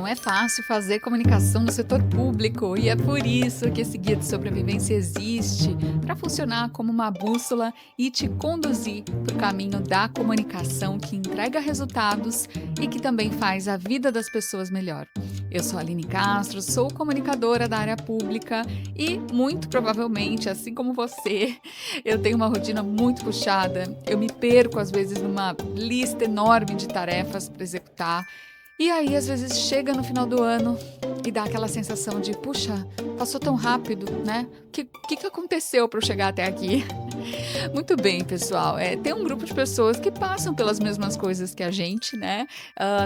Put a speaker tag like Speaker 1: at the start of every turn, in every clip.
Speaker 1: é fácil fazer comunicação no setor público e é por isso que esse guia de sobrevivência existe para funcionar como uma bússola e te conduzir para o caminho da comunicação que entrega resultados e que também faz a vida das pessoas melhor. Eu sou a Aline Castro, sou comunicadora da área pública e, muito provavelmente, assim como você, eu tenho uma rotina muito puxada. Eu me perco, às vezes, numa lista enorme de tarefas para executar. E aí, às vezes, chega no final do ano e dá aquela sensação de, puxa, passou tão rápido, né? O que aconteceu para eu chegar até aqui? Muito bem, pessoal. Tem um grupo de pessoas que passam pelas mesmas coisas que a gente, né?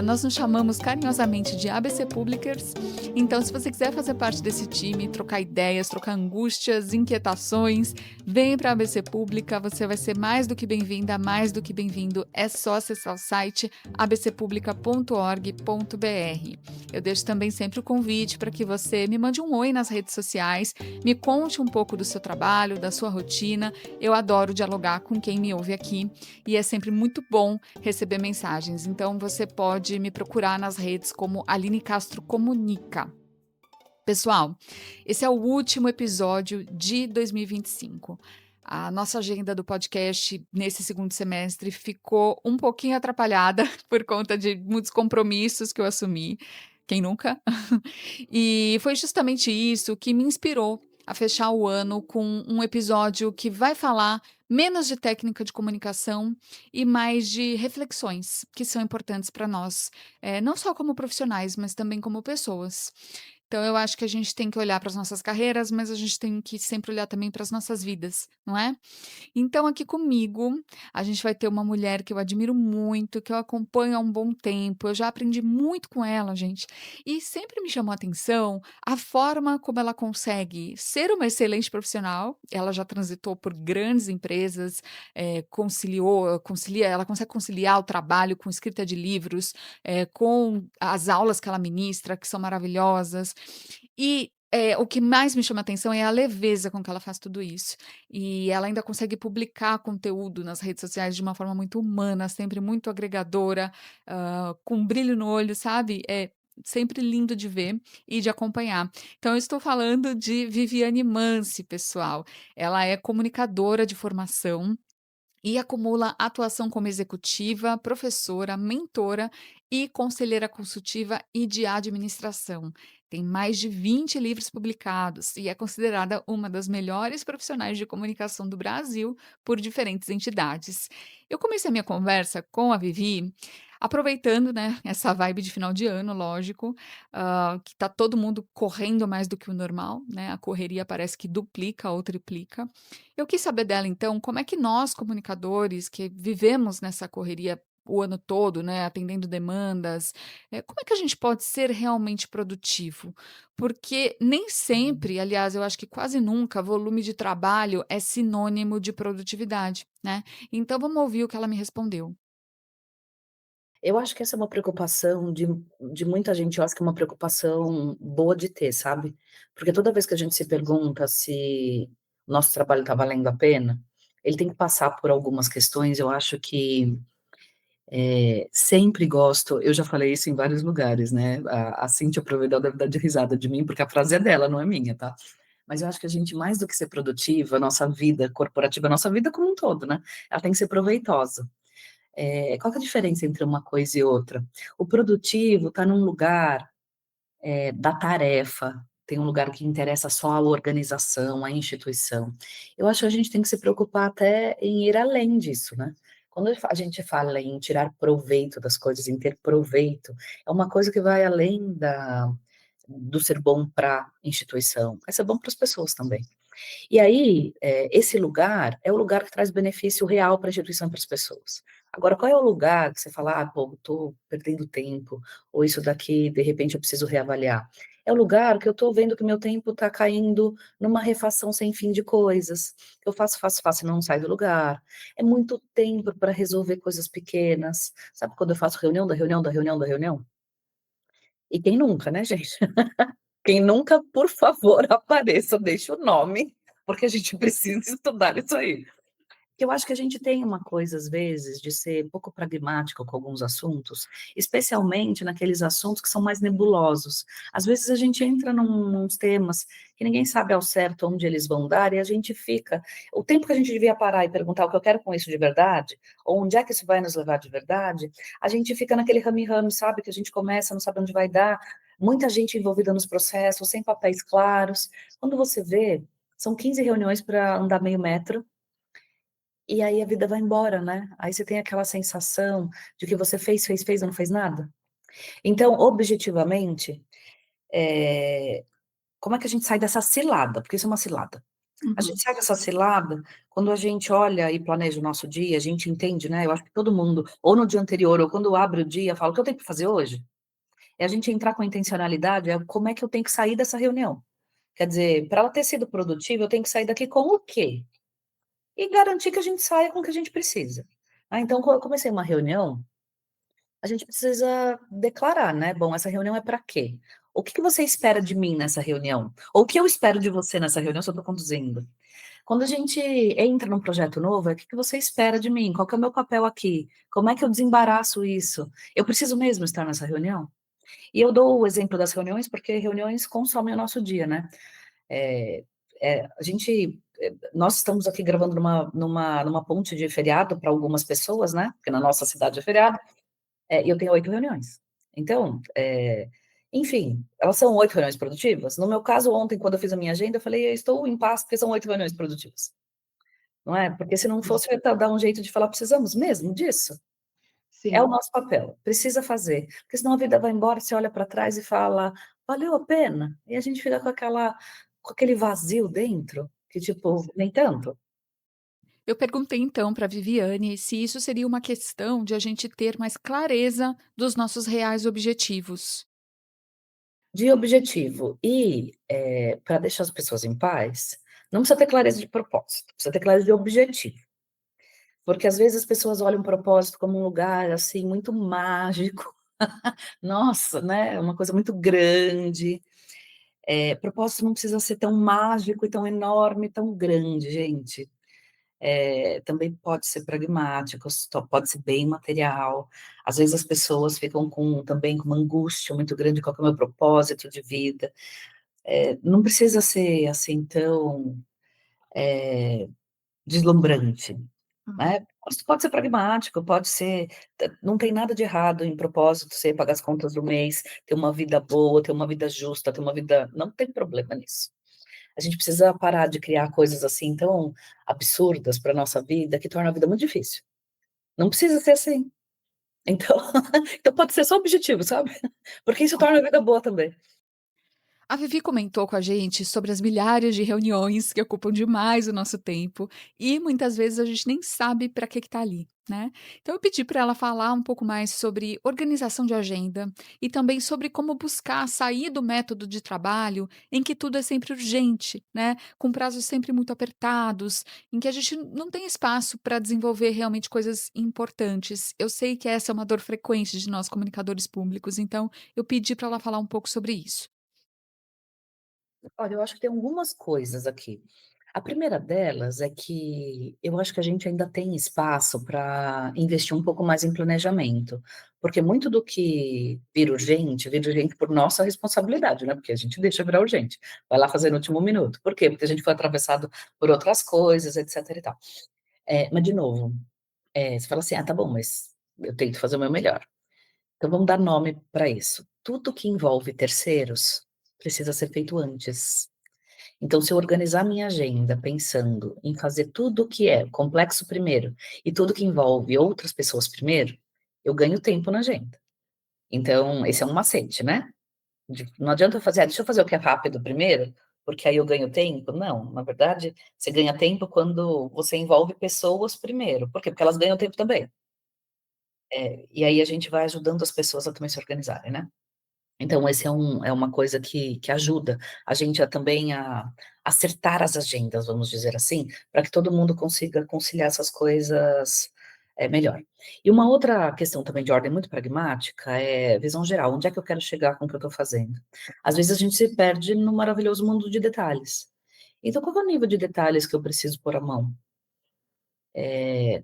Speaker 1: Nós nos chamamos carinhosamente de ABC Publicers. Então, se você quiser fazer parte desse time, trocar ideias, trocar angústias, inquietações, vem para a ABC Pública. Você vai ser mais do que bem-vinda, mais do que bem-vindo. É só acessar o site abcpublica.org.br. Eu deixo também sempre o convite para que você me mande um oi nas redes sociais, me conte um pouco do seu trabalho, da sua rotina. Eu adoro dialogar com quem me ouve aqui e é sempre muito bom receber mensagens. Então você pode me procurar nas redes como Aline Castro Comunica. Pessoal, esse é o último episódio de 2025. A nossa agenda do podcast nesse segundo semestre ficou um pouquinho atrapalhada por conta de muitos compromissos que eu assumi. Quem nunca? E foi justamente isso que me inspirou a fechar o ano com um episódio que vai falar menos de técnica de comunicação e mais de reflexões que são importantes para nós, não só como profissionais, mas também como pessoas. Então, eu acho que a gente tem que olhar para as nossas carreiras, mas a gente tem que sempre olhar também para as nossas vidas, não é? Então, aqui comigo, a gente vai ter uma mulher que eu admiro muito, que eu acompanho há um bom tempo. Eu já aprendi muito com ela, gente. E sempre me chamou a atenção a forma como ela consegue ser uma excelente profissional. Ela já transitou por grandes empresas, ela consegue conciliar o trabalho com escrita de livros, com as aulas que ela ministra, que são maravilhosas. E o que mais me chama atenção é a leveza com que ela faz tudo isso. E ela ainda consegue publicar conteúdo nas redes sociais de uma forma muito humana, sempre muito agregadora, com um brilho no olho, sabe? É sempre lindo de ver e de acompanhar. Então, eu estou falando de Viviane Mansi, pessoal. Ela é comunicadora de formação e acumula atuação como executiva, professora, mentora e conselheira consultiva e de administração. Tem mais de 20 livros publicados e é considerada uma das melhores profissionais de comunicação do Brasil por diferentes entidades. Eu comecei a minha conversa com a Vivi aproveitando, né, essa vibe de final de ano, lógico, que tá todo mundo correndo mais do que o normal, né? A correria parece que duplica ou triplica. Eu quis saber dela, então, como é que nós, comunicadores, que vivemos nessa correria o ano todo, né, atendendo demandas, como é que a gente pode ser realmente produtivo? Porque nem sempre, aliás, eu acho que quase nunca, volume de trabalho é sinônimo de produtividade, né? Então, vamos ouvir o que ela me respondeu.
Speaker 2: Eu acho que essa é uma preocupação de muita gente, eu acho que é uma preocupação boa de ter, sabe. Porque toda vez que a gente se pergunta se o nosso trabalho está valendo a pena, ele tem que passar por algumas questões, eu acho que, sempre gosto eu já falei isso em vários lugares, né, a Cíntia Provedel deve dar de risada de mim, porque a frase é dela, não é minha, tá. Mas eu acho que a gente mais do que ser produtiva, a nossa vida corporativa, a nossa vida como um todo, né, ela tem que ser proveitosa. Qual que é a diferença entre uma coisa e outra? O produtivo está num lugar, da tarefa, tem um lugar que interessa só a organização, a instituição. Eu acho que a gente tem que se preocupar até em ir além disso, né. Quando a gente fala em tirar proveito das coisas, em ter proveito, é uma coisa que vai além do ser bom para a instituição, vai ser bom para as pessoas também. E aí, esse lugar é o lugar que traz benefício real para a instituição e para as pessoas. Agora, qual é o lugar que você fala: "Ah, pô, estou perdendo tempo", ou "Isso daqui, de repente, eu preciso reavaliar"? É o lugar que eu estou vendo que meu tempo está caindo numa refação sem fim de coisas. Eu faço, faço, faço e não sai do lugar. É muito tempo para resolver coisas pequenas. Sabe quando eu faço reunião da reunião da reunião da reunião? E quem nunca, né, gente? Quem nunca, por favor, apareça, deixe o nome, porque a gente precisa estudar isso aí. Que eu acho que a gente tem uma coisa, às vezes, de ser pouco pragmático com alguns assuntos, especialmente naqueles assuntos que são mais nebulosos. Às vezes a gente entra nos temas que ninguém sabe ao certo onde eles vão dar e a gente fica. O tempo que a gente devia parar e perguntar o que eu quero com isso de verdade, ou onde é que isso vai nos levar de verdade, a gente fica naquele rame-rame, sabe? Que a gente começa, não sabe onde vai dar, muita gente envolvida nos processos, sem papéis claros. Quando você vê, são 15 reuniões para andar meio metro. E aí a vida vai embora, né. Aí você tem aquela sensação de que você fez, fez, fez e não fez nada. Então, objetivamente, eh, como é que a gente sai dessa cilada? Porque isso é uma cilada. A gente
Speaker 1: Uhum.
Speaker 2: sai dessa cilada quando a gente olha e planeja o nosso dia, a gente entende, né, eu acho que todo mundo, ou no dia anterior ou quando abre o dia, fala: "O que eu tenho que fazer hoje?". É a gente entrar com intencionalidade, é como é que eu tenho que sair dessa reunião. Quer dizer, para ela ter sido produtiva, eu tenho que sair daqui com o quê? E garantir que a gente saia com o que a gente precisa. Ah, então quando eu comecei uma reunião, a gente precisa declarar, né, bom, essa reunião é para quê? O que que você espera de mim nessa reunião? Ou o que eu espero de você nessa reunião se eu estou conduzindo? Quando a gente entra num projeto novo, é o que que você espera de mim? Qual que é o meu papel aqui? Como é que eu desembaraço isso? Eu preciso mesmo estar nessa reunião? E eu dou o exemplo das reuniões, porque reuniões consomem o nosso dia, né? Eh a gente nós estamos aqui gravando numa ponte de feriado para algumas pessoas, né, porque na nossa cidade é feriado, e eu tenho 8 reuniões. Então, enfim, elas são 8 reuniões produtivas? No meu caso, ontem, quando eu fiz a minha agenda, eu falei: "Eu estou em paz, porque são 8 reuniões produtivas", não é, porque se não
Speaker 1: Sim.
Speaker 2: fosse, eu ia dar um jeito de falar: "Precisamos mesmo disso?". É o
Speaker 1: Sim.
Speaker 2: nosso papel, precisa fazer, porque senão a vida vai embora, você olha para trás e fala: "Valeu a pena?". E a gente fica com aquele vazio dentro, que tipo, nem tanto.
Speaker 1: Eu perguntei então para Viviane se isso seria uma questão de a gente ter mais clareza dos nossos reais objetivos.
Speaker 2: De objetivo e, pra deixar as pessoas em paz, não precisa ter clareza de propósito, precisa ter clareza de objetivo. Porque às vezes as pessoas olham o propósito como um lugar, assim, muito mágico. Nossa, né, uma coisa muito grande. Propósito não precisa ser tão mágico e tão enorme, tão grande, gente. Também pode ser pragmático, pode ser bem material. Às vezes as pessoas ficam também com uma angústia muito grande, qual que é o meu propósito de vida. Não precisa ser, assim, tão, deslumbrante,
Speaker 1: Uhum.
Speaker 2: né. Pode ser pragmático, pode ser não tem nada de errado em propósito, você pagar as contas do mês, ter uma vida boa, ter uma vida justa, ter uma vida não tem problema nisso. A gente precisa parar de criar coisas, assim, tão absurdas para nossa vida, que torna a vida muito difícil. Não precisa ser assim. Então então pode ser só objetivo, sabe. Porque isso torna a vida boa também.
Speaker 1: A Vivi comentou com a gente sobre as milhares de reuniões que ocupam demais o nosso tempo e muitas vezes a gente nem sabe para que está ali, né? Então eu pedi para ela falar um pouco mais sobre organização de agenda e também sobre como buscar sair do método de trabalho em que tudo é sempre urgente, né? Com prazos sempre muito apertados, em que a gente não tem espaço para desenvolver realmente coisas importantes. Eu sei que essa é uma dor frequente de nós comunicadores públicos, então eu pedi para ela falar um pouco sobre isso.
Speaker 2: Olha, eu acho que tem algumas coisas aqui. A primeira delas é que eu acho que a gente ainda tem espaço para investir um pouco mais em planejamento, porque muito do que vira urgente por nossa responsabilidade, né, porque a gente deixa virar urgente, vai lá fazer no último minuto. Por quê? Porque a gente foi atravessado por outras coisas, etcétera e tal. Mas de novo, você fala assim: "Ah, tá bom, mas eu tento fazer o meu melhor". Então vamos dar nome para isso. Tudo que envolve terceiros precisa ser feito antes. Então, se eu organizar minha agenda pensando em fazer tudo o que é complexo primeiro e tudo que envolve outras pessoas primeiro, eu ganho tempo na agenda. Então, esse é um macete, né? Não adianta eu fazer, deixa eu fazer o que é rápido primeiro, porque aí eu ganho tempo. Não, na verdade, você ganha tempo quando você envolve pessoas primeiro. Por quê? Porque elas ganham tempo também. E aí a gente vai ajudando as pessoas a também se organizarem, né? Então esse é uma coisa que ajuda a gente a também a acertar as agendas, vamos dizer assim, para que todo mundo consiga conciliar essas coisas, melhor. E uma outra questão também de ordem muito pragmática é visão geral, onde é que eu quero chegar com o que eu estou fazendo? Às vezes a gente se perde no maravilhoso mundo de detalhes. Então qual que é o nível de detalhes que eu preciso pôr a mão?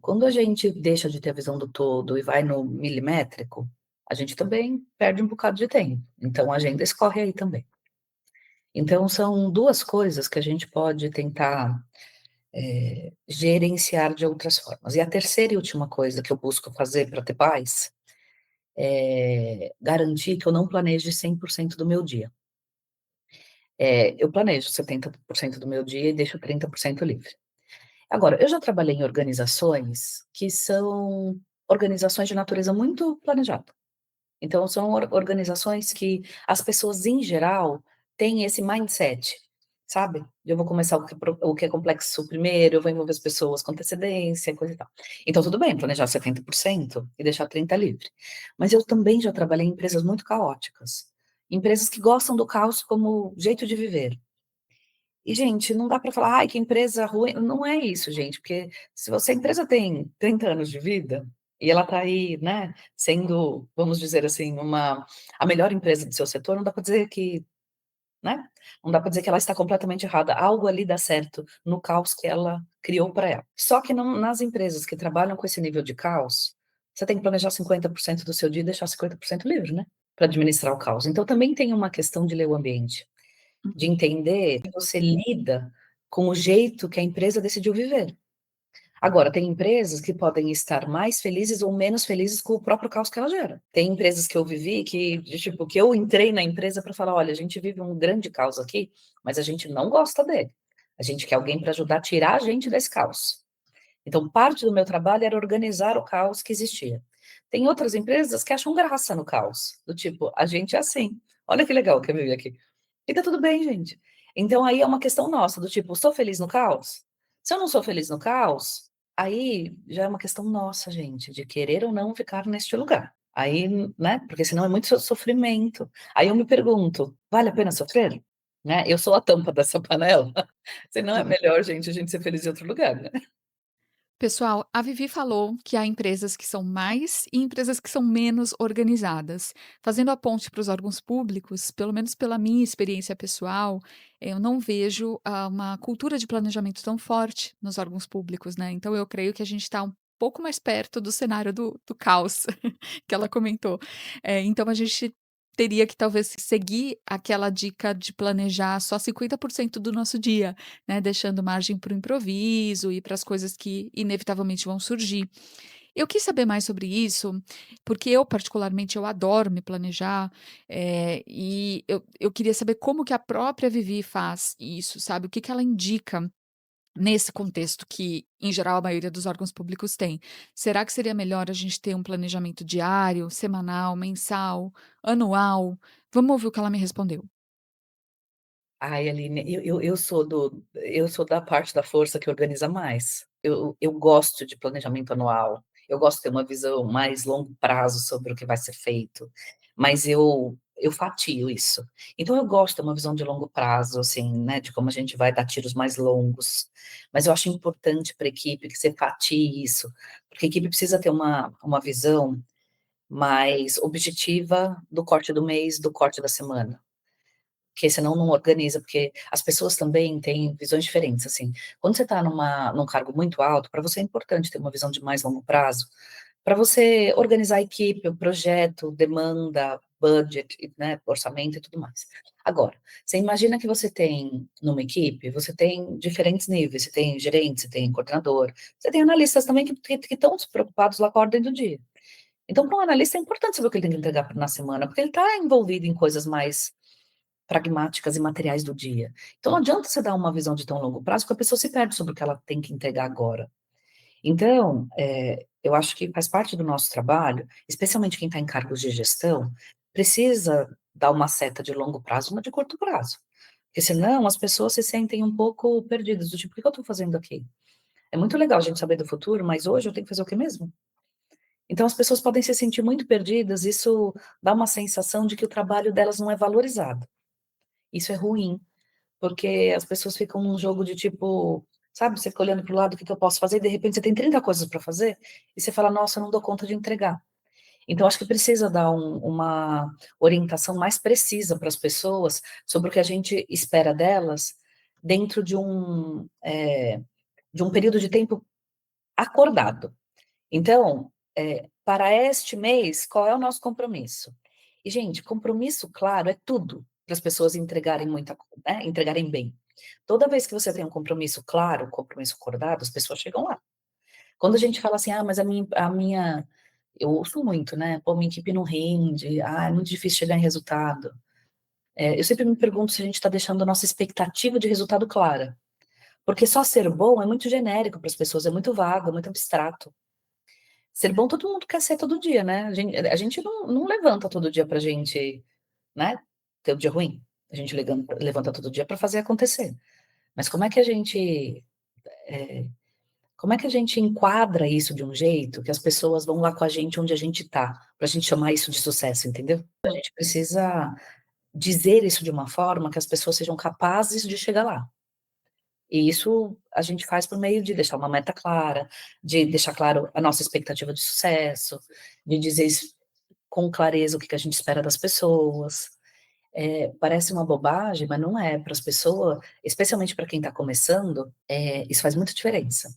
Speaker 2: Quando a gente deixa de ter a visão do todo e vai no milimétrico, a gente também perde um bocado de tempo, então a agenda escorre aí também. Então são 2 coisas que a gente pode tentar, gerenciar de outras formas. E a terceira e última coisa que eu busco fazer para ter paz, é garantir que eu não planeje 100% do meu dia. Eu planejo 70% do meu dia e deixo 30% livre. Agora, eu já trabalhei em organizações que são organizações de natureza muito planejada. Então são organizações que as pessoas em geral têm esse mindset, sabe? Eu vou começar o que é complexo primeiro, eu vou envolver as pessoas com antecedência, coisa e tal. Então tudo bem planejar 70% e deixar 30 livre. Mas eu também já trabalhei em empresas muito caóticas, empresas que gostam do caos como jeito de viver. E, gente, não dá para falar: "Ai, que empresa ruim", não é isso, gente, porque se você a empresa tem 30 anos de vida, e ela está aí, né, sendo, vamos dizer assim, a melhor empresa do seu setor, não dá para dizer que, né, não dá para dizer que ela está completamente errada, algo ali dá certo no caos que ela criou para ela. Só que não nas empresas que trabalham com esse nível de caos, você tem que planejar 50% do seu dia e deixar 50% livre, né, para administrar o caos. Então também tem uma questão de ler o ambiente. De
Speaker 1: Uhum.
Speaker 2: entender que você lida com o jeito que a empresa decidiu viver. Agora, tem empresas que podem estar mais felizes ou menos felizes com o próprio caos que ela gera. Tem empresas que eu vivi que, de tipo, que eu entrei na empresa para falar: "Olha, a gente vive um grande caos aqui, mas a gente não gosta dele. A gente quer alguém para ajudar a tirar a gente desse caos". Então, parte do meu trabalho era organizar o caos que existia. Tem outras empresas que acham graça no caos, do tipo: "A gente é assim, olha que legal que eu vivi aqui". E tá tudo bem, gente. Então aí é uma questão nossa, do tipo, sou feliz no caos? Se eu não sou feliz no caos, aí já é uma questão nossa, gente, de querer ou não ficar neste lugar. Aí, né, porque senão é muito sofrimento. Aí eu me pergunto: "Vale a pena sofrer?", né, eu sou a tampa dessa panela, se não é melhor, gente, a gente ser feliz em outro lugar, né.
Speaker 1: Pessoal, a Vivi falou que há empresas que são mais e empresas que são menos organizadas. Fazendo a ponte para os órgãos públicos, pelo menos pela minha experiência pessoal, eu não vejo uma cultura de planejamento tão forte nos órgãos públicos, né? Então eu creio que a gente está um pouco mais perto do cenário do caos que ela comentou. Então a gente teria que talvez seguir aquela dica de planejar só 50% do nosso dia, né, deixando margem para o improviso e para as coisas que inevitavelmente vão surgir. Eu quis saber mais sobre isso, porque eu particularmente eu adoro me planejar, e eu queria saber como que a própria Vivi faz isso, sabe, o que que ela indica nesse contexto que, em geral, a maioria dos órgãos públicos tem. Será que seria melhor a gente ter um planejamento diário, semanal, mensal, anual? Vamos ouvir o que ela me respondeu.
Speaker 2: Ai, Aline, eu sou da parte da força que organiza mais. Eu gosto de planejamento anual, eu gosto de ter uma visão mais longo prazo sobre o que vai ser feito, mas eu fatio isso. Então eu gosto de ter uma visão de longo prazo, assim, né, de como a gente vai dar tiros mais longos, mas eu acho importante para a equipe que você fatie isso, porque a equipe precisa ter uma visão mais objetiva do corte do mês, do corte da semana. Porque senão não organiza, porque as pessoas também têm visões diferentes, assim. Quando você está num cargo muito alto, para você é importante ter uma visão de mais longo prazo, para você organizar a equipe, o projeto, demanda, budget, né, orçamento e tudo mais. Agora, você imagina que você tem numa equipe, você tem diferentes níveis, você tem gerente, você tem coordenador, você tem analistas também que estão preocupados lá com a ordem do dia. Então, para um analista é importante saber o que ele tem que entregar na semana, porque ele está envolvido em coisas mais pragmáticas e materiais do dia. Então não adianta você dar uma visão de tão longo prazo, porque a pessoa se perde sobre o que ela tem que entregar agora. Então, eu acho que faz parte do nosso trabalho, especialmente quem está em cargos de gestão, precisa dar uma seta de longo prazo, uma de curto prazo. Porque senão as pessoas se sentem um pouco perdidas, do tipo: "O que que eu estou fazendo aqui?". É muito legal a gente saber do futuro, mas hoje eu tenho que fazer o quê mesmo? Então as pessoas podem se sentir muito perdidas, isso dá uma sensação de que o trabalho delas não é valorizado. Isso é ruim. Porque as pessoas ficam num jogo de tipo, sabe, você fica olhando para o lado, o que que eu posso fazer, e de repente você tem 30 coisas para fazer, e você fala: "Nossa, eu não dou conta de entregar". Então acho que precisa dar uma orientação mais precisa para as pessoas, sobre o que a gente espera delas, dentro de um período de tempo acordado. Então, para este mês, qual é o nosso compromisso? E, gente, compromisso claro é tudo para as pessoas entregarem muita né, entregarem bem. Toda vez que você tem um compromisso claro, um compromisso acordado, as pessoas chegam lá. Quando a gente fala assim: "Ah, mas a minha" eu ouço muito, né: "Pô, minha equipe não rende. Ah, é muito difícil chegar em resultado". Eu sempre me pergunto se a gente está deixando a nossa expectativa de resultado clara, porque só ser bom é muito genérico para as pessoas, é muito vago, é muito abstrato. Ser bom todo mundo quer ser todo dia, né, a gente não levanta todo dia pra gente, né, ter um dia ruim. A gente levanta todo dia para fazer acontecer. Mas eh, como é que a gente enquadra isso de um jeito que as pessoas vão lá com a gente onde a gente tá, pra gente chamar isso de sucesso, entendeu? A gente precisa dizer isso de uma forma que as pessoas sejam capazes de chegar lá. E isso a gente faz por meio de deixar uma meta clara, de deixar claro a nossa expectativa de sucesso, de dizer isso com clareza o que que a gente espera das pessoas. Parece uma bobagem, mas não é. Para as pessoas, especialmente para quem está começando, isso faz muita diferença.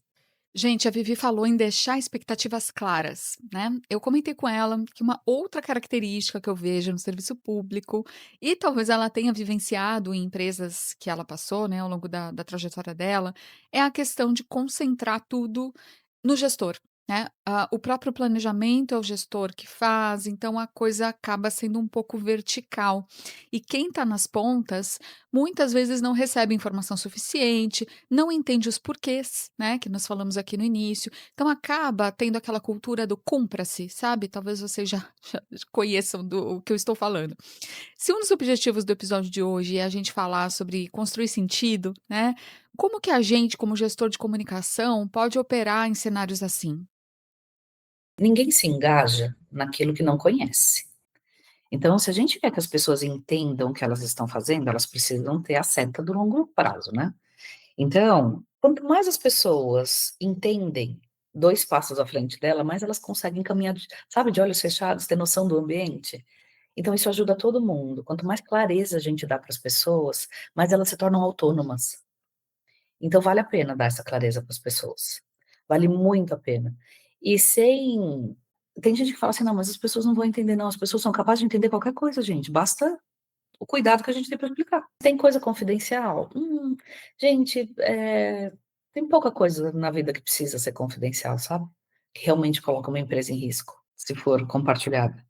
Speaker 1: Gente, a Vivi falou em deixar expectativas claras, né? Eu comentei com ela que uma outra característica que eu vejo no serviço público, e talvez ela tenha vivenciado em empresas que ela passou, né, ao longo da trajetória dela, é a questão de concentrar tudo no gestor, né? O próprio planejamento é o gestor que faz, então a coisa acaba sendo um pouco vertical. E quem está nas pontas, muitas vezes não recebe informação suficiente, não entende os porquês, né, que nós falamos aqui no início, então acaba tendo aquela cultura do cumpra-se, sabe, talvez vocês já já conheçam do o que eu estou falando. Se um dos objetivos do episódio de hoje é a gente falar sobre construir sentido, né, como que a gente, como gestor de comunicação, pode operar em cenários assim?
Speaker 2: Ninguém se engaja naquilo que não conhece. Então, se a gente quer que as pessoas entendam o que elas estão fazendo, elas precisam ter a seta do longo prazo, né. Então, quanto mais as pessoas entendem 2 passos à frente dela, mais elas conseguem caminhar sabe, de olhos fechados, ter noção do ambiente. Então isso ajuda todo mundo. Quanto mais clareza a gente dá para as pessoas, mais elas se tornam autônomas. Então vale a pena dar essa clareza para as pessoas. Vale muito a pena. E sem tem gente que fala assim: "Não, mas as pessoas não vão entender não, as pessoas são capazes de entender qualquer coisa gente, basta o cuidado que a gente tem para explicar". Tem coisa confidencial? Gente, tem pouca coisa na vida que precisa ser confidencial, sabe? Que realmente coloca uma empresa em risco, se for compartilhada.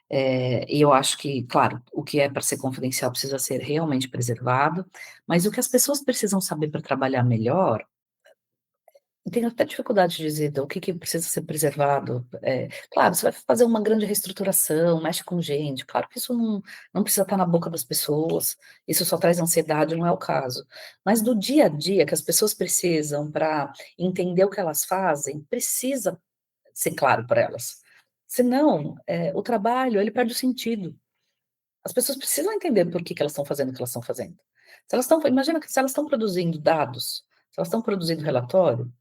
Speaker 2: E eu acho que, claro, o que é para ser confidencial precisa ser realmente preservado, mas o que as pessoas precisam saber para trabalhar melhor, eu tenho até dificuldade de dizer o que que precisa ser preservado. Claro, você vai fazer uma grande reestruturação, mexe com gente, claro que isso não precisa estar na boca das pessoas, isso só traz ansiedade, não é o caso. Mas do dia a dia que as pessoas precisam para entender o que elas fazem, precisa ser claro para elas. Senão, o trabalho ele perde o sentido. As pessoas precisam entender por que que elas estão fazendo o que elas estão fazendo. Se elas estão imagina que se elas estão produzindo dados, se elas estão produzindo relatório,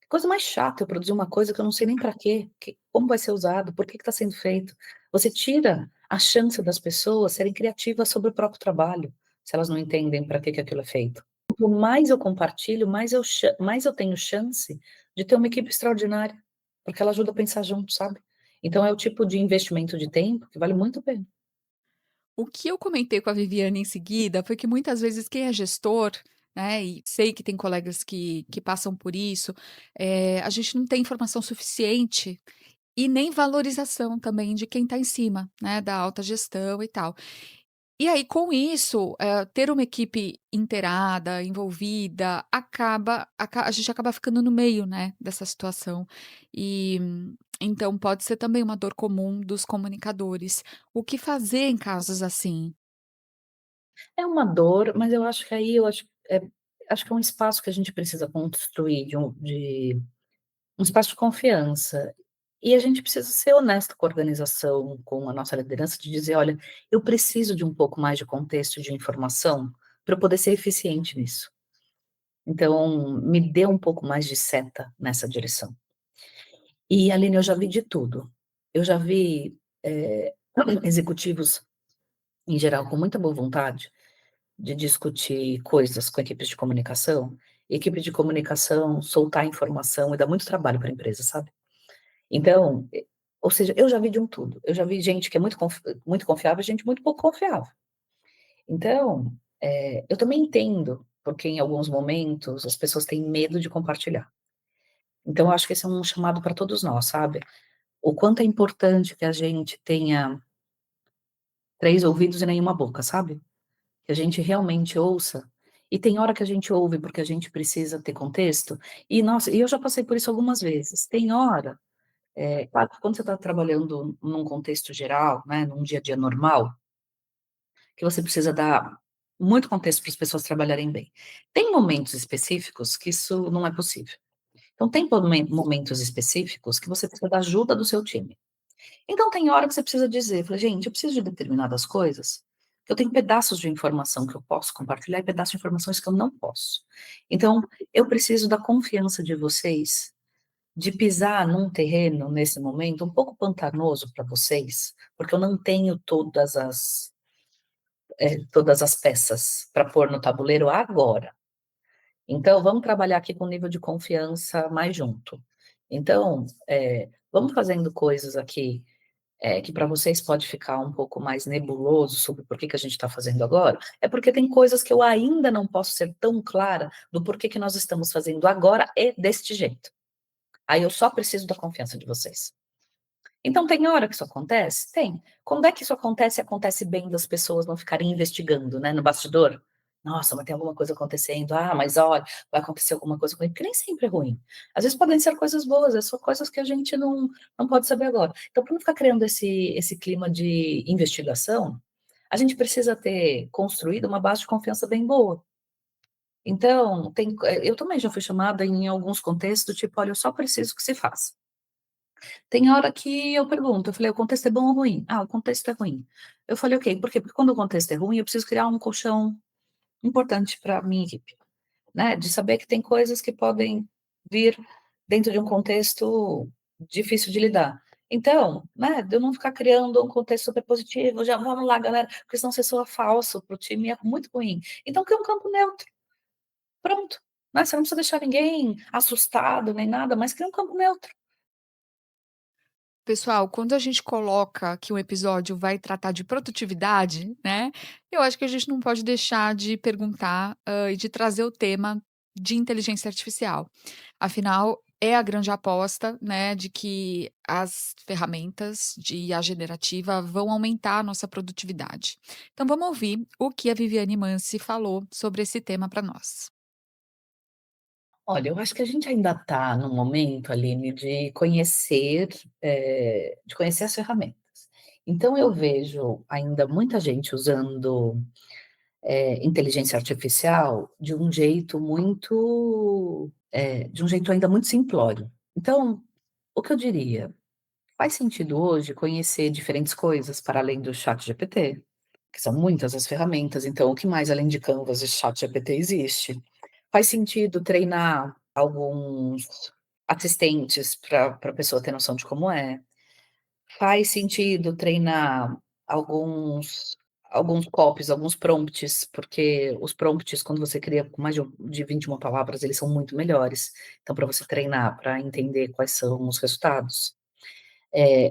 Speaker 2: que coisa mais chata eu produzir uma coisa que eu não sei nem para quê, como vai ser usado, por que que está sendo feito. Você tira a chance das pessoas serem criativas sobre o próprio trabalho, se elas não entendem para que que aquilo é feito. Quanto mais eu compartilho, mais eu tenho chance de ter uma equipe extraordinária, porque ela ajuda a pensar junto, sabe. Então é o tipo de investimento de tempo que vale muito a pena.
Speaker 1: O que eu comentei com a Viviane em seguida foi que muitas vezes quem é gestor, né, e sei que tem colegas que passam por isso, a gente não tem informação suficiente e nem valorização também de quem está em cima, né, da alta gestão e tal. E aí, com isso, ter uma equipe inteirada, envolvida, a gente acaba ficando no meio, né, dessa situação. E, então pode ser também uma dor comum dos comunicadores. O que fazer em casos assim?
Speaker 2: É uma dor, mas eu acho que aí acho que é um espaço que a gente precisa construir de um espaço de confiança. E a gente precisa ser honesto com a organização, com a nossa liderança, de dizer: "Olha, eu preciso de um pouco mais de contexto, de informação, para eu poder ser eficiente nisso. Então, me dê um pouco mais de seta nessa direção". E, Aline, eu já vi de tudo. Eu já vi, executivos, em geral, com muita boa vontade de discutir coisas com equipes de comunicação, equipe de comunicação, soltar informação e dá muito trabalho para a empresa, sabe. Então, ou seja, eu já vi de um tudo. Eu já vi gente que é muito confiável e gente muito pouco confiável. Então, eu também entendo, porque em alguns momentos as pessoas têm medo de compartilhar. Então eu acho que esse é um chamado para todos nós, sabe. O quanto é importante que a gente tenha 3 ouvidos e nenhuma boca, sabe. Que a gente realmente ouça, e tem hora que a gente ouve porque a gente precisa ter contexto, e nossa, e eu já passei por isso algumas vezes. Tem hora, claro que quando você está trabalhando num contexto geral, né, num dia a dia normal, que você precisa dar muito contexto para as pessoas trabalharem bem. Tem momentos específicos que isso não é possível. Então tem momentos específicos que você precisa da ajuda do seu time. Então tem hora que você precisa dizer, fala: "Gente, eu preciso de determinadas coisas, eu tenho pedaços de informação que eu posso compartilhar e pedaços de informações que eu não posso. Então, eu preciso da confiança de vocês, de pisar num terreno, nesse momento, um pouco pantanoso para vocês, porque eu não tenho todas as peças para pôr no tabuleiro agora. Então vamos trabalhar aqui com um nível de confiança mais junto. Então, vamos fazendo coisas aqui que para vocês pode ficar um pouco mais nebuloso sobre por que que a gente está fazendo agora, é porque tem coisas que eu ainda não posso ser tão clara do porquê que nós estamos fazendo agora e deste jeito. Aí eu só preciso da confiança de vocês. Então tem hora que isso acontece? Tem. Quando é que isso acontece e acontece bem das pessoas não ficarem investigando, né, no bastidor? Nossa, mas tem alguma coisa acontecendo. Ah, mas olha, vai acontecer alguma coisa com ele, porque nem sempre é ruim. Às vezes podem ser coisas boas, são coisas que a gente não pode saber agora. Então, para não ficar criando esse clima de investigação, a gente precisa ter construído uma base de confiança bem boa. Então, eu também já fui chamada em alguns contextos, tipo: "Olha, eu só preciso que se faça". Tem hora que eu pergunto, eu falei: "O contexto é bom ou ruim?". "Ah, o contexto é ruim". Eu falei: "Ok, por quê?". Porque quando o contexto é ruim, eu preciso criar um colchão importante para minha equipe, né, de saber que tem coisas que podem vir dentro de um contexto difícil de lidar. Então, né, de eu não ficar criando um contexto super positivo, já vamos lá galera, porque senão você soa falso para o time, é muito ruim. Então cria um campo neutro, pronto, né, você não precisa deixar ninguém assustado nem nada, mas cria um campo neutro.
Speaker 1: Pessoal, quando a gente coloca que um episódio vai tratar de produtividade, né, eu acho que a gente não pode deixar de perguntar, e de trazer o tema de inteligência artificial. Afinal, é a grande aposta, né, de que as ferramentas de IA generativa vão aumentar a nossa produtividade. Então vamos ouvir o que a Viviane Mansi falou sobre esse tema para nós.
Speaker 2: Olha, eu acho que a gente ainda está num momento, Aline, de conhecer as ferramentas. Então eu vejo ainda muita gente usando, inteligência artificial de um jeito ainda muito simplório. Então, o que eu diria, faz sentido hoje conhecer diferentes coisas para além do ChatGPT, que são muitas as ferramentas, então o que mais além de Canvas e ChatGPT existe? Faz sentido treinar alguns assistentes para a pessoa ter noção de como é. Faz sentido treinar alguns alguns copies, alguns prompts, porque os prompts, quando você cria com mais de 21 palavras, eles são muito melhores. Então, para você treinar, para entender quais são os resultados.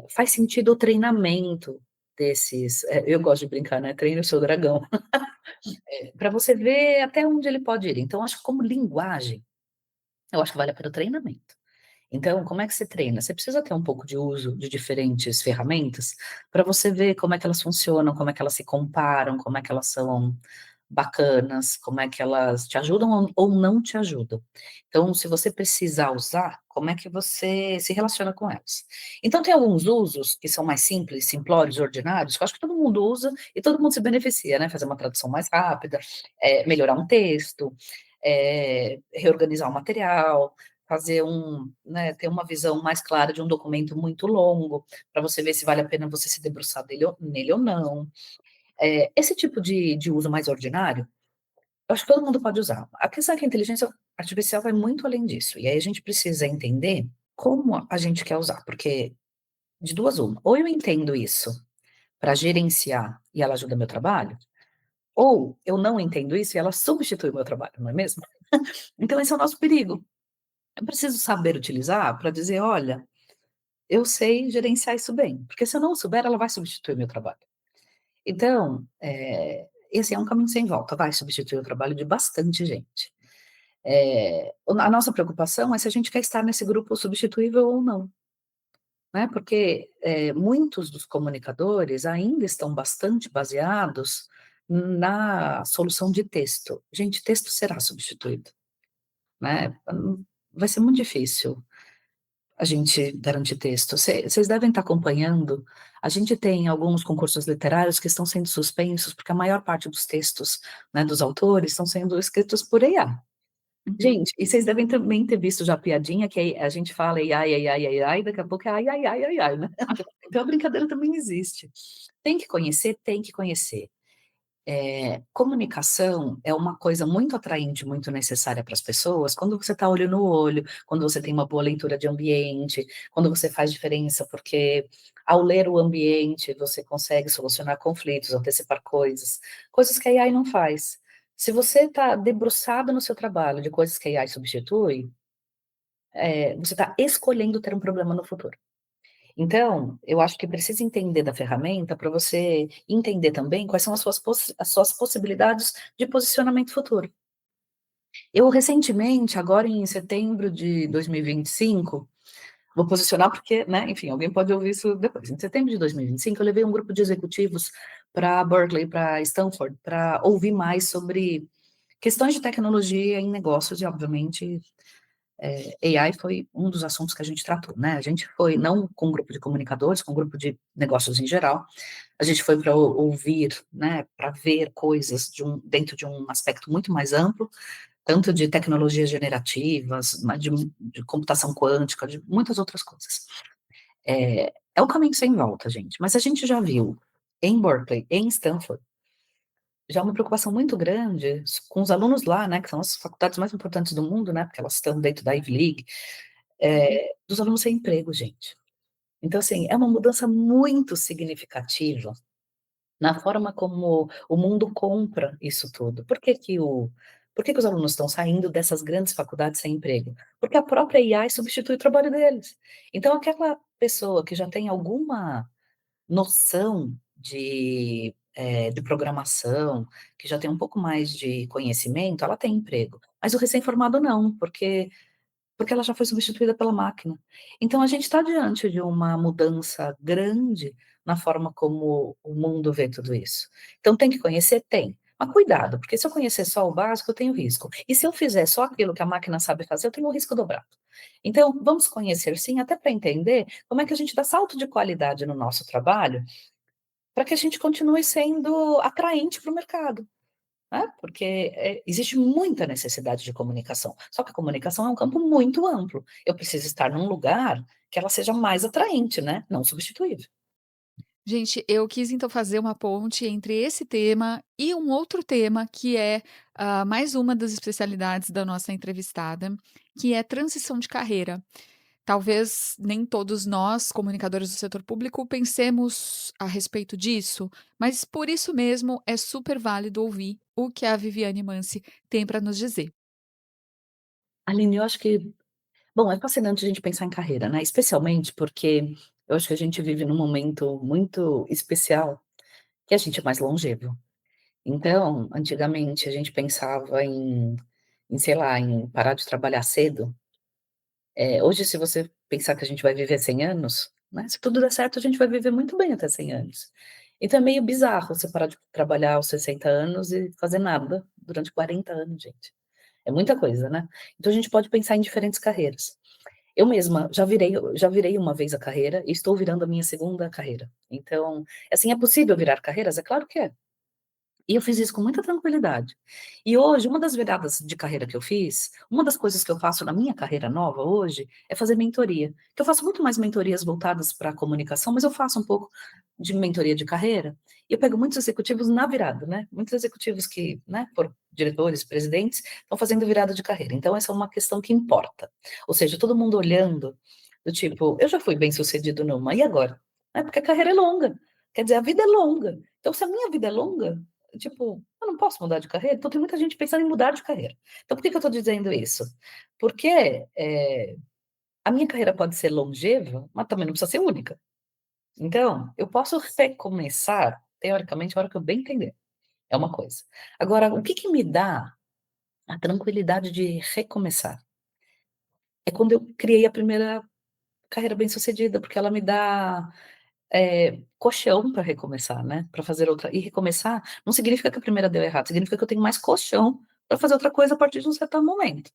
Speaker 2: Faz sentido o treinamento desses eu gosto de brincar, né, treine o seu dragão, para você ver até onde ele pode ir. Então, acho que como linguagem, eu acho que vale a pena o treinamento. Então, como é que você treina? Você precisa ter um pouco de uso de diferentes ferramentas, para você ver como é que elas funcionam, como é que elas se comparam, como é que elas são bacanas, como é que elas te ajudam ou não te ajudam. Então, se você precisar usar, como é que você se relaciona com elas. Então tem alguns usos que são mais simples, simplórios, ordinários, que eu acho que todo mundo usa e todo mundo se beneficia, né, fazer uma tradução mais rápida, melhorar um texto, reorganizar o material, fazer né, ter uma visão mais clara de um documento muito longo, para você ver se vale a pena você se debruçar nele ou não. Esse tipo de uso mais ordinário, eu acho que todo mundo pode usar. A questão é que a inteligência artificial vai muito além disso, e aí a gente precisa entender como a gente quer usar, porque de duas uma, ou eu entendo isso para gerenciar e ela ajuda meu trabalho, ou eu não entendo isso e ela substitui o meu trabalho, não é mesmo? Então esse é o nosso perigo. Eu preciso saber utilizar para dizer: "Olha, eu sei gerenciar isso bem", porque se eu não souber, ela vai substituir meu trabalho. Então, esse é um caminho sem volta, vai substituir o trabalho de bastante gente. A nossa preocupação é se a gente quer estar nesse grupo substituível ou não, né, porque, muitos dos comunicadores ainda estão bastante baseados na solução de texto. Gente, texto será substituído, né, vai ser muito difícil a gente garantir texto. Vocês devem estar acompanhando, a gente tem alguns concursos literários que estão sendo suspensos, porque a maior parte dos textos, né, dos autores estão sendo escritos por IA.
Speaker 1: Uhum.
Speaker 2: Gente, e vocês devem também ter visto já a piadinha que a gente fala AI, AI, AI, AI, daqui a pouco é ai, ai, ai, ai, ai, né. Então a brincadeira também existe. Tem que conhecer, tem que conhecer. Comunicação é uma coisa muito atraente, muito necessária para as pessoas, quando você está olho no olho, quando você tem uma boa leitura de ambiente, quando você faz diferença, porque ao ler o ambiente, você consegue solucionar conflitos, antecipar coisas, coisas que a AI não faz. Se você está debruçado no seu trabalho de coisas que a AI substitui, você está escolhendo ter um problema no futuro. Então, eu acho que precisa entender da ferramenta para você entender também quais são as suas possibilidades de posicionamento futuro. Eu recentemente, agora em setembro de 2025, vou posicionar porque, né, enfim, alguém pode ouvir isso depois. Em setembro de 2025, eu levei um grupo de executivos para Berkeley, para Stanford, para ouvir mais sobre questões de tecnologia em negócios e, obviamente, AI foi um dos assuntos que a gente tratou, né? A gente foi não com um grupo de comunicadores, com um grupo de negócios em geral, a gente foi para ouvir, né, para ver coisas dentro de um aspecto muito mais amplo, tanto de tecnologias generativas, mas de computação quântica, de muitas outras coisas. É o caminho sem volta, gente, mas a gente já viu em Berkeley, em Stanford, já uma preocupação muito grande com os alunos lá, né, que são as faculdades mais importantes do mundo, né, porque elas estão dentro da Ivy League, dos alunos sem emprego, gente. Então, assim, é uma mudança muito significativa na forma como o mundo compra isso tudo. Por que que os alunos estão saindo dessas grandes faculdades sem emprego? Porque a própria AI substitui o trabalho deles. Então, aquela pessoa que já tem alguma noção de programação, que já tem um pouco mais de conhecimento, ela tem emprego. Mas o recém-formado não, porque ela já foi substituída pela máquina. Então a gente está diante de uma mudança grande na forma como o mundo vê tudo isso. Então tem que conhecer? Tem. Mas cuidado, porque se eu conhecer só o básico, eu tenho risco. E se eu fizer só aquilo que a máquina sabe fazer, eu tenho um risco dobrado. Então, vamos conhecer sim, até para entender como é que a gente dá salto de qualidade no nosso trabalho, para que a gente continue sendo atraente para o mercado, né, porque, existe muita necessidade de comunicação, só que a comunicação é um campo muito amplo. Eu preciso estar num lugar que ela seja mais atraente, né, não substituível.
Speaker 1: Gente, eu quis então fazer uma ponte entre esse tema e um outro tema que é, mais uma das especialidades da nossa entrevistada, que é transição de carreira. Talvez nem todos nós, comunicadores do setor público, pensemos a respeito disso, mas por isso mesmo é super válido ouvir o que a Viviane Mansi tem para nos dizer.
Speaker 2: Aline, eu acho que bom, é fascinante a gente pensar em carreira, né, especialmente porque eu acho que a gente vive num momento muito especial, que a gente é mais longevo. Então, antigamente a gente pensava sei lá, em parar de trabalhar cedo. Hoje, se você pensar que a gente vai viver 100 anos, né, se tudo der certo, a gente vai viver muito bem até 100 anos. Então é meio bizarro você parar de trabalhar aos 60 anos e fazer nada durante 40 anos, gente. É muita coisa, né. Então a gente pode pensar em diferentes carreiras. Eu mesma já virei uma vez a carreira e estou virando a minha segunda carreira. Então, assim, é possível virar carreiras? É claro que é. E eu fiz isso com muita tranquilidade. E hoje, uma das viradas de carreira que eu fiz, uma das coisas que eu faço na minha carreira nova hoje, é fazer mentoria. Que eu faço muito mais mentorias voltadas para a comunicação, mas eu faço um pouco de mentoria de carreira, e eu pego muitos executivos na virada, né, muitos executivos que, né, foram diretores, presidentes, estão fazendo virada de carreira. Então essa é uma questão que importa. Ou seja, todo mundo olhando, do tipo: "Eu já fui bem-sucedido numa, e agora?", né, porque a carreira é longa, quer dizer, a vida é longa. Então se a minha vida é longa, tipo, eu não posso mudar de carreira? Então tem muita gente pensando em mudar de carreira. Então por que que eu estou dizendo isso? Porque, a minha carreira pode ser longeva, mas também não precisa ser única. Então, eu posso recomeçar, teoricamente, a hora que eu bem entender, é uma coisa. Agora, o que que me dá a tranquilidade de recomeçar? É quando eu criei a primeira carreira bem-sucedida, porque ela me dá, colchão para recomeçar, né, para fazer outra e recomeçar não significa que a primeira deu errado, significa que eu tenho mais colchão para fazer outra coisa a partir de um certo momento.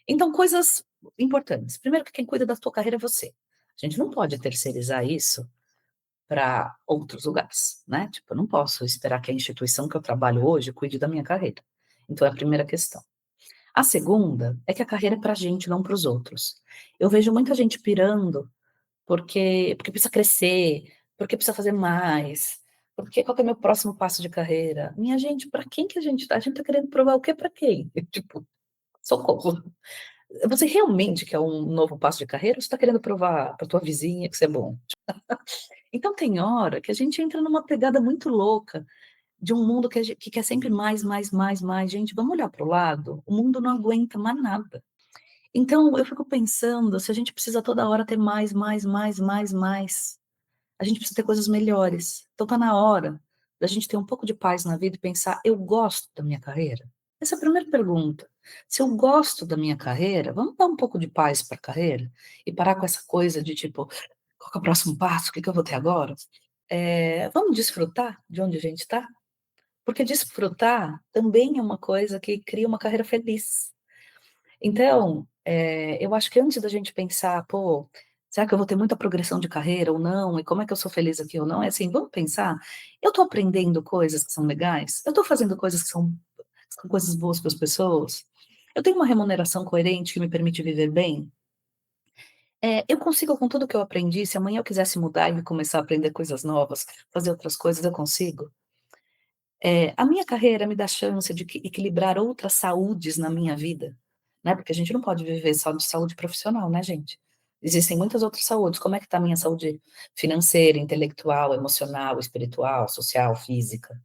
Speaker 2: Então coisas importantes, primeiro que quem cuida da tua carreira é você. A gente não pode terceirizar isso para outros lugares, né, tipo, eu não posso esperar que a instituição que eu trabalho hoje cuide da minha carreira. Então é a primeira questão. A segunda é que a carreira é pra gente, não para os outros. Eu vejo muita gente pirando porque precisa crescer, porque precisa fazer mais, porque qual que é o meu próximo passo de carreira? Minha gente, para quem que a gente tá? A gente tá querendo provar o quê para quem? Tipo, socorro. Você realmente quer um novo passo de carreira ou você tá querendo provar para tua vizinha que você é bom? Então tem hora que a gente entra numa pegada muito louca de um mundo que quer sempre mais, mais, mais, mais. Gente, vamos olhar para o lado? O mundo não aguenta mais nada. Então eu fico pensando se a gente precisa toda hora ter mais, mais, mais, mais, mais. A gente precisa ter coisas melhores. Então tá na hora da gente ter um pouco de paz na vida e pensar: "Eu gosto da minha carreira?". Essa é a primeira pergunta. Se eu gosto da minha carreira, vamos dar um pouco de paz para a carreira e parar com essa coisa de tipo: "Qual que é o próximo passo? O que que eu vou ter agora?". Vamos desfrutar de onde a gente está? Porque desfrutar também é uma coisa que cria uma carreira feliz. Então, eu acho que antes da gente pensar: "Pô, será que eu vou ter muita progressão de carreira ou não? E como é que eu sou feliz aqui ou não?", é assim, vamos pensar: "Eu estou aprendendo coisas que são legais? Eu estou fazendo coisas que são coisas boas para as pessoas? Eu tenho uma remuneração coerente que me permite viver bem? Eu consigo com tudo que eu aprendi, se amanhã eu quisesse mudar e começar a aprender coisas novas, fazer outras coisas, eu consigo?". A minha carreira me dá chance de equilibrar outras saúdes na minha vida, né, porque a gente não pode viver só de saúde profissional, né, gente. Existem muitas outras saúdes. Como é que está a minha saúde financeira, intelectual, emocional, espiritual, social, física?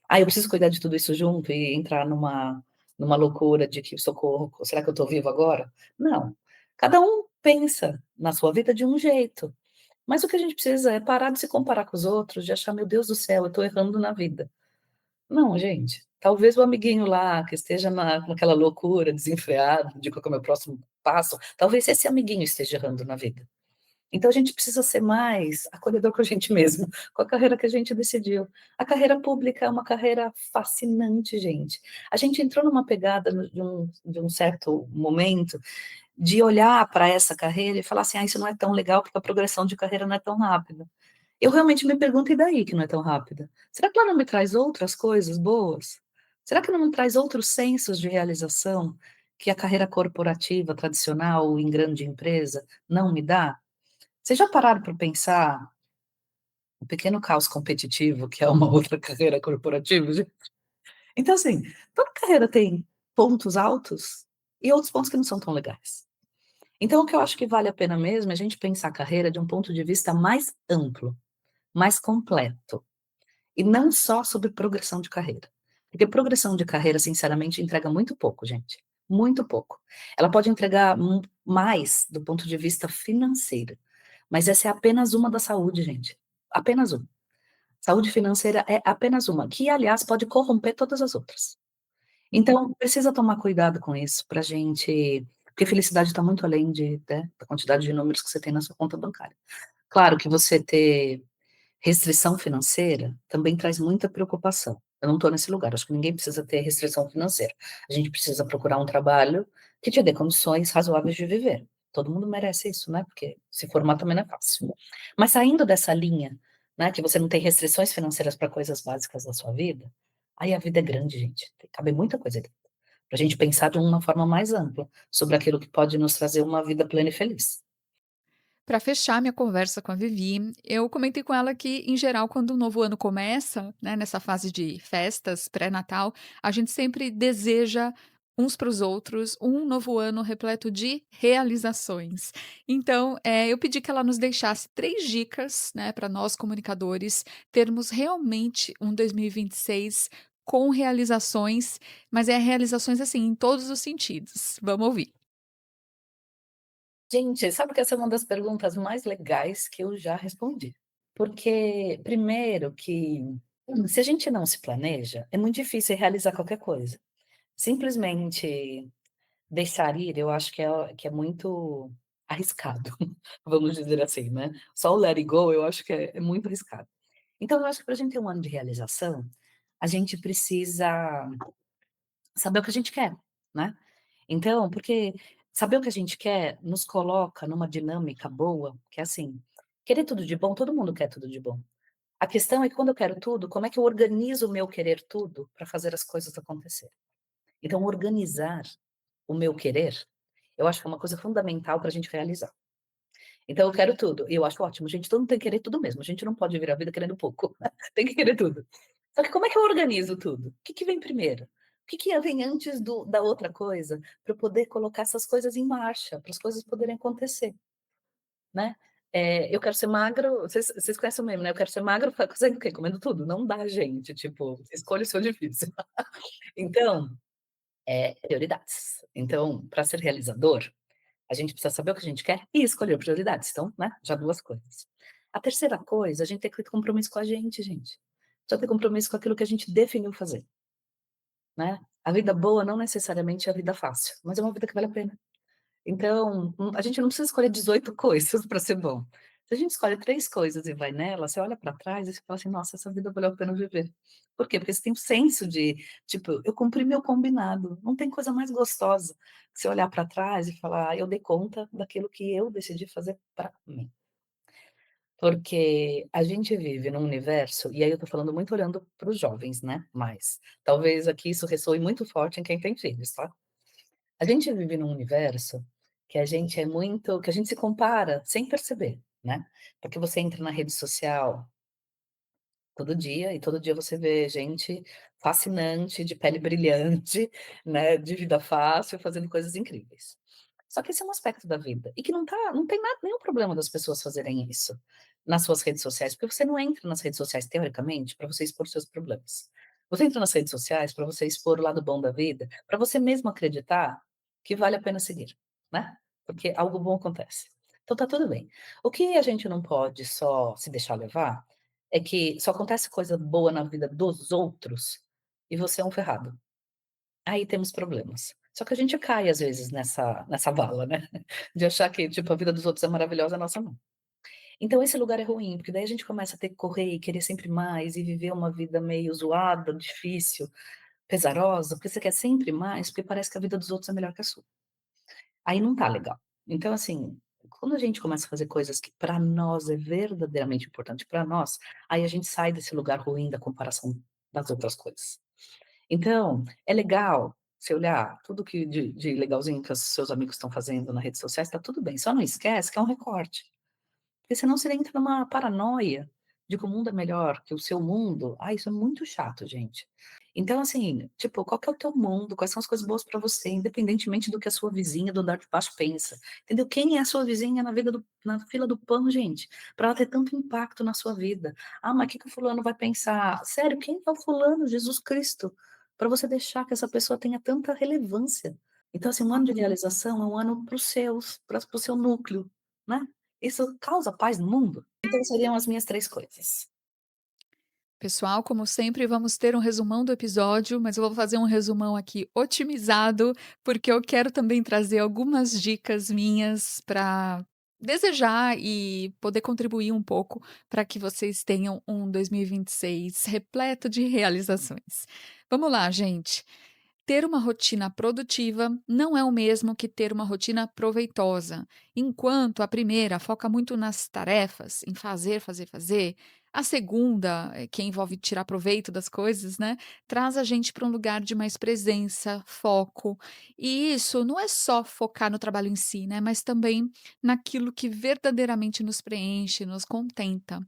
Speaker 2: Ah, eu preciso cuidar de tudo isso junto e entrar numa loucura de que socorro, será que eu estou vivo agora? Não. Cada um pensa na sua vida de um jeito, mas o que a gente precisa é parar de se comparar com os outros, de achar: "Meu Deus do céu, eu estou errando na vida". Não, gente, talvez o amiguinho lá que esteja naquela loucura, desenfreado, de qual que é o meu próximo passo, talvez esse amiguinho esteja errando na vida. Então a gente precisa ser mais acolhedor com a gente mesmo, com a carreira que a gente decidiu. A carreira pública é uma carreira fascinante, gente. A gente entrou numa pegada de um certo momento, de olhar para essa carreira e falar assim: "Ah, isso não é tão legal, porque a progressão de carreira não é tão rápida". Eu realmente me pergunto: "E daí que não é tão rápida? Será que ela não me traz outras coisas boas? Será que não me traz outros sensos de realização que a carreira corporativa tradicional em grande empresa não me dá?". Vocês já pararam para pensar o pequeno caos competitivo que é uma outra carreira corporativa, gente? Então, assim, toda carreira tem pontos altos e outros pontos que não são tão legais. Então o que eu acho que vale a pena mesmo é a gente pensar a carreira de um ponto de vista mais amplo, mais completo. E não só sobre progressão de carreira, porque progressão de carreira, sinceramente, entrega muito pouco, gente, muito pouco. Ela pode entregar mais do ponto de vista financeiro, mas essa é apenas uma da saúde, gente, apenas uma. Saúde financeira é apenas uma, que aliás pode corromper todas as outras. Então precisa tomar cuidado com isso pra gente porque felicidade está muito além da quantidade de números que você tem na sua conta bancária. Claro que você ter restrição financeira também traz muita preocupação. Eu não estou nesse lugar, acho que ninguém precisa ter restrição financeira. A gente precisa procurar um trabalho que te dê condições razoáveis de viver. Todo mundo merece isso, né, porque se formar também não é fácil. Mas saindo dessa linha, né, que você não tem restrições financeiras para coisas básicas da sua vida, aí a vida é grande, gente, cabe muita coisa ali, pra gente pensar de uma forma mais ampla, sobre aquilo que pode nos trazer uma vida plena e feliz.
Speaker 1: Para fechar minha conversa com a Vivi, eu comentei com ela que, em geral, quando o novo ano começa, né, nessa fase de festas, pré-natal, a gente sempre deseja uns para os outros um novo ano repleto de realizações. Então, eu pedi que ela nos deixasse 3 dicas, né, para nós comunicadores termos realmente um 2026 com realizações, mas é realizações, assim, em todos os sentidos. Vamos ouvir.
Speaker 2: Gente, sabe que essa é uma das perguntas mais legais que eu já respondi. Porque, primeiro que, se a gente não se planeja, é muito difícil realizar qualquer coisa. Simplesmente deixar ir, eu acho que é muito arriscado, vamos dizer assim, né. Só o let it go, eu acho que é muito arriscado. Então eu acho que para a gente ter um ano de realização, a gente precisa saber o que a gente quer, né. Então, porque saber o que a gente quer nos coloca numa dinâmica boa, que é assim, querer tudo de bom, todo mundo quer tudo de bom. A questão é que quando eu quero tudo, como é que eu organizo o meu querer tudo para fazer as coisas acontecer. Então organizar o meu querer, eu acho que é uma coisa fundamental para a gente realizar. Então eu quero tudo, e eu acho ótimo, gente, todo mundo tem que querer tudo mesmo, a gente não pode viver a vida querendo pouco, tem que querer tudo. Só que como é que eu organizo tudo? O que que vem primeiro? O que que vem antes da outra coisa, para eu poder colocar essas coisas em marcha, para as coisas poderem acontecer, né. Eu quero ser magro, vocês conhecem o meme, né, eu quero ser magro fazendo o quê? Comendo tudo? Não dá gente, tipo, escolha o seu difícil. Então, prioridades. Então, para ser realizador, a gente precisa saber o que a gente quer e escolher prioridades. Então, né, já 2 coisas. A terceira coisa, a gente tem que ter compromisso com a gente. Precisa ter compromisso com aquilo que a gente definiu fazer, né. A vida boa não necessariamente é a vida fácil, mas é uma vida que vale a pena. Então, a gente não precisa escolher 18 coisas para ser bom. Se a gente escolhe 3 coisas e vai nela, você olha para trás e você fala assim: "Nossa, essa vida valeu a pena viver". Por quê? Porque você tem um senso de, tipo, eu cumpri meu combinado. Não tem coisa mais gostosa que você olhar para trás e falar: "Ah, eu dei conta daquilo que eu decidi fazer para mim". Porque a gente vive num universo, e aí eu tô falando muito olhando para os jovens, né, mas talvez aqui isso ressoe muito forte em quem tem filhos, tá? A gente vive num universo que a gente se compara sem perceber, né. Porque você entra na rede social todo dia, e todo dia você vê gente fascinante, de pele brilhante, né, de vida fácil, fazendo coisas incríveis. Só que esse é um aspecto da vida, e que não tem nada nenhum problema das pessoas fazerem isso nas suas redes sociais, porque você não entra nas redes sociais, teoricamente, para você expor seus problemas. Você entra nas redes sociais para você expor o lado bom da vida, para você mesmo acreditar que vale a pena seguir, né, porque algo bom acontece. Então tá tudo bem. O que a gente não pode só se deixar levar é que só acontece coisa boa na vida dos outros e você é um ferrado. Aí temos problemas. Só que a gente cai às vezes nessa vala, né, de achar que, tipo, a vida dos outros é maravilhosa, a nossa não. Então esse lugar é ruim, porque daí a gente começa a ter que correr e querer sempre mais e viver uma vida meio zoada, difícil, pesarosa, porque você quer sempre mais, porque parece que a vida dos outros é melhor que a sua. Aí não tá legal. Então, assim, quando a gente começa a fazer coisas que para nós é verdadeiramente importante para nós, aí a gente sai desse lugar ruim da comparação das outras coisas. Então, é legal você olhar tudo que de legalzinho que os seus amigos estão fazendo nas redes sociais, tá tudo bem, só não esquece que é um recorte. Porque senão você entra numa paranoia de que o mundo é melhor que o seu mundo. Ah, isso é muito chato, gente. Então, assim, tipo, qual que é o teu mundo? Quais são as coisas boas para você, independentemente do que a sua vizinha do andar de baixo pensa, entendeu? Quem é a sua vizinha na fila do pão, gente, para ela ter tanto impacto na sua vida? Ah, mas o que que o fulano vai pensar? Sério, quem é o fulano? Jesus Cristo, para você deixar que essa pessoa tenha tanta relevância. Então, assim, um ano de realização é um ano para os seus, para o seu núcleo, né? Isso causa paz no mundo? Então seriam as minhas 3 coisas.
Speaker 1: Pessoal, como sempre, vamos ter um resumão do episódio, mas eu vou fazer um resumão aqui otimizado, porque eu quero também trazer algumas dicas minhas para desejar e poder contribuir um pouco para que vocês tenham um 2026 repleto de realizações. Vamos lá, gente. Ter uma rotina produtiva não é o mesmo que ter uma rotina proveitosa. Enquanto a primeira foca muito nas tarefas, em fazer, fazer, fazer, a segunda, que envolve tirar proveito das coisas, né, traz a gente para um lugar de mais presença, foco. E isso não é só focar no trabalho em si, né, mas também naquilo que verdadeiramente nos preenche, nos contenta.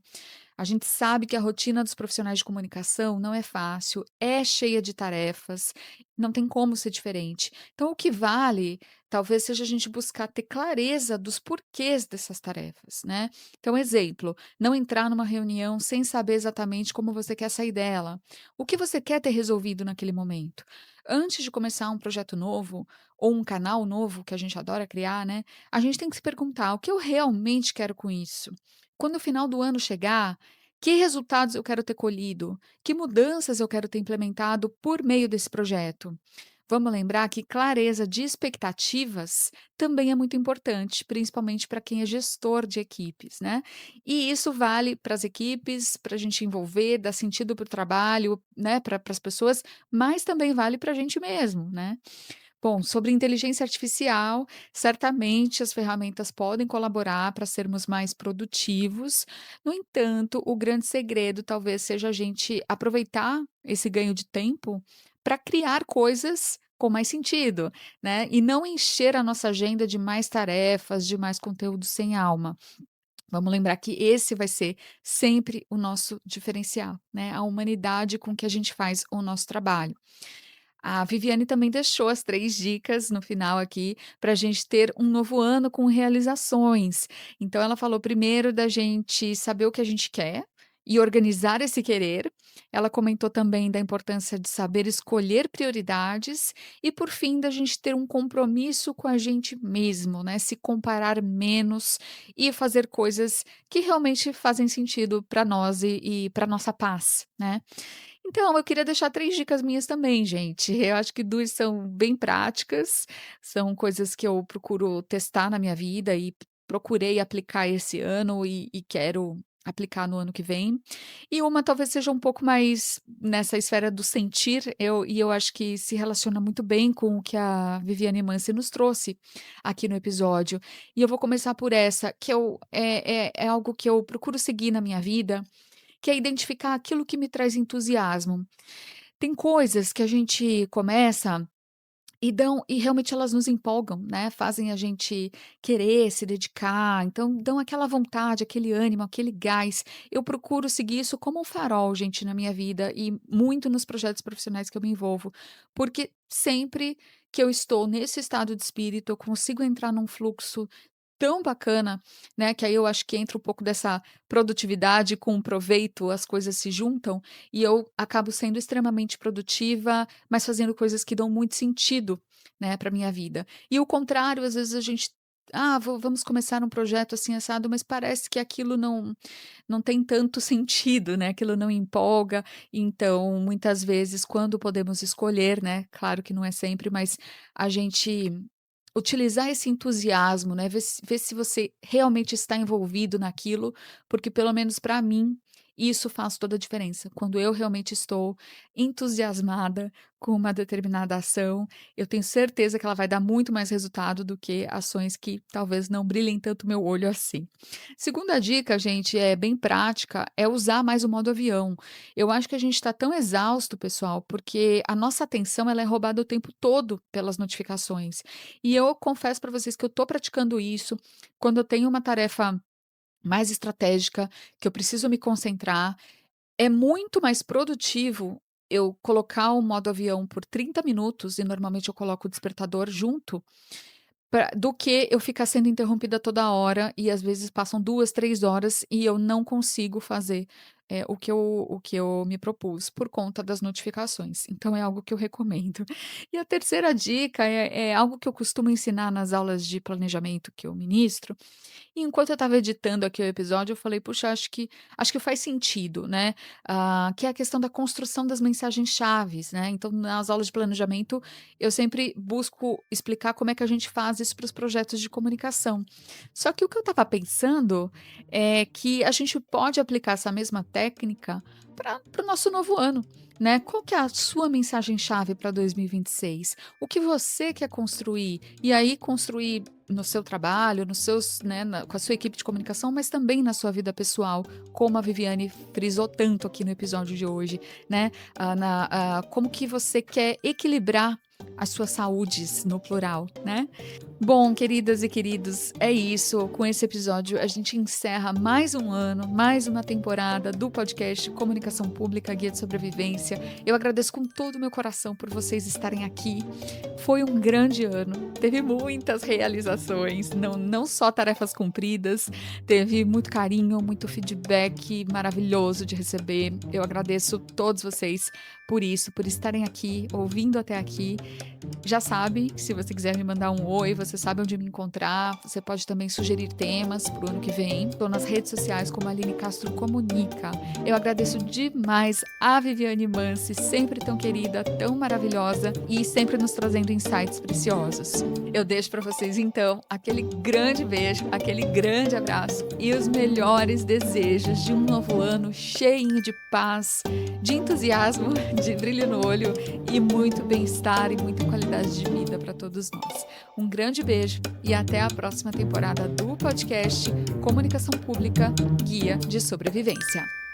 Speaker 1: A gente sabe que a rotina dos profissionais de comunicação não é fácil, é cheia de tarefas, não tem como ser diferente. Então, o que vale, talvez seja a gente buscar ter clareza dos porquês dessas tarefas, né. Então, exemplo, não entrar numa reunião sem saber exatamente como você quer sair dela. O que você quer ter resolvido naquele momento? Antes de começar um projeto novo, ou um canal novo, que a gente adora criar, né, a gente tem que se perguntar: "O que eu realmente quero com isso?". Quando o final do ano chegar, que resultados eu quero ter colhido? Que mudanças eu quero ter implementado por meio desse projeto? Vamos lembrar que clareza de expectativas também é muito importante, principalmente para quem é gestor de equipes, né? E isso vale para as equipes, para a gente envolver, dar sentido para o trabalho, né? Para as pessoas, mas também vale para a gente mesmo, né? Bom, sobre inteligência artificial, certamente as ferramentas podem colaborar para sermos mais produtivos. No entanto, o grande segredo talvez seja a gente aproveitar esse ganho de tempo para criar coisas com mais sentido, né? E não encher a nossa agenda de mais tarefas, de mais conteúdo sem alma. Vamos lembrar que esse vai ser sempre o nosso diferencial, né? A humanidade com que a gente faz o nosso trabalho. A Viviane também deixou as 3 dicas no final aqui, para a gente ter um novo ano com realizações. Então ela falou primeiro da gente saber o que a gente quer e organizar esse querer. Ela comentou também da importância de saber escolher prioridades e, por fim, da gente ter um compromisso com a gente mesmo, né, se comparar menos e fazer coisas que realmente fazem sentido para nós e para nossa paz, né. Então, eu queria deixar 3 dicas minhas também, gente. Eu acho que 2 são bem práticas, são coisas que eu procuro testar na minha vida e procurei aplicar esse ano e quero aplicar no ano que vem. E uma talvez seja um pouco mais nessa esfera do sentir, eu acho que se relaciona muito bem com o que a Viviane Mansi nos trouxe aqui no episódio. E eu vou começar por essa, que é algo que eu procuro seguir na minha vida, que é identificar aquilo que me traz entusiasmo. Tem coisas que a gente começa e realmente elas nos empolgam, né, fazem a gente querer se dedicar, então dão aquela vontade, aquele ânimo, aquele gás. Eu procuro seguir isso como um farol, gente, na minha vida e muito nos projetos profissionais que eu me envolvo, porque sempre que eu estou nesse estado de espírito, eu consigo entrar num fluxo tão bacana, né, que aí eu acho que entra um pouco dessa produtividade com proveito, as coisas se juntam, e eu acabo sendo extremamente produtiva, mas fazendo coisas que dão muito sentido, né, para minha vida. E o contrário, às vezes a gente: "Ah, vamos começar um projeto assim assado", mas parece que aquilo não tem tanto sentido, né, aquilo não empolga. Então, muitas vezes, quando podemos escolher, né, claro que não é sempre, mas a gente utilizar esse entusiasmo, né, ver se você realmente está envolvido naquilo, porque pelo menos para mim, isso faz toda a diferença. Quando eu realmente estou entusiasmada com uma determinada ação, eu tenho certeza que ela vai dar muito mais resultado do que ações que talvez não brilhem tanto meu olho assim. Segunda dica, gente, é bem prática, é usar mais o modo avião. Eu acho que a gente está tão exausto, pessoal, porque a nossa atenção ela é roubada o tempo todo pelas notificações. E eu confesso para vocês que eu estou praticando isso quando eu tenho uma tarefa mais estratégica, que eu preciso me concentrar. É muito mais produtivo eu colocar o modo avião por 30 minutos, e normalmente eu coloco o despertador junto, do que eu ficar sendo interrompida toda hora e às vezes passam 2, 3 horas e eu não consigo fazer, o que eu me propus por conta das notificações. Então é algo que eu recomendo. E a terceira dica é algo que eu costumo ensinar nas aulas de planejamento que eu ministro, e enquanto eu estava editando aqui o episódio, eu falei: "Puxa, acho que faz sentido, né", que é a questão da construção das mensagens chaves, né. Então, nas aulas de planejamento, eu sempre busco explicar como é que a gente faz isso para os projetos de comunicação. Só que o que eu estava pensando é que a gente pode aplicar essa mesma técnica para o nosso novo ano, né. Qual que é a sua mensagem chave para 2026? O que você quer construir? E aí construir no seu trabalho, nos seus, né, com a sua equipe de comunicação, mas também na sua vida pessoal, como a Viviane frisou tanto aqui no episódio de hoje, né? Como que você quer equilibrar as suas saúdes no plural, né? Bom, queridas e queridos, é isso. Com esse episódio, a gente encerra mais um ano, mais uma temporada do podcast Comunicação Pública Guia de Sobrevivência. Eu agradeço com todo o meu coração por vocês estarem aqui. Foi um grande ano, teve muitas realizações, não só tarefas cumpridas, teve muito carinho, muito feedback maravilhoso de receber. Eu agradeço todos vocês por isso, por estarem aqui, ouvindo até aqui. Já sabe, se você quiser me mandar um oi, você sabe onde me encontrar. Você pode também sugerir temas para o ano que vem. Estou nas redes sociais como Aline Castro Comunica. Eu agradeço demais a Viviane Mansi, sempre tão querida, tão maravilhosa e sempre nos trazendo insights preciosos. Eu deixo para vocês então aquele grande beijo, aquele grande abraço e os melhores desejos de um novo ano cheinho de paz, de entusiasmo, de brilho no olho e muito bem-estar e muita qualidade de vida para todos nós. Um grande beijo e até a próxima temporada do podcast Comunicação Pública Guia de Sobrevivência.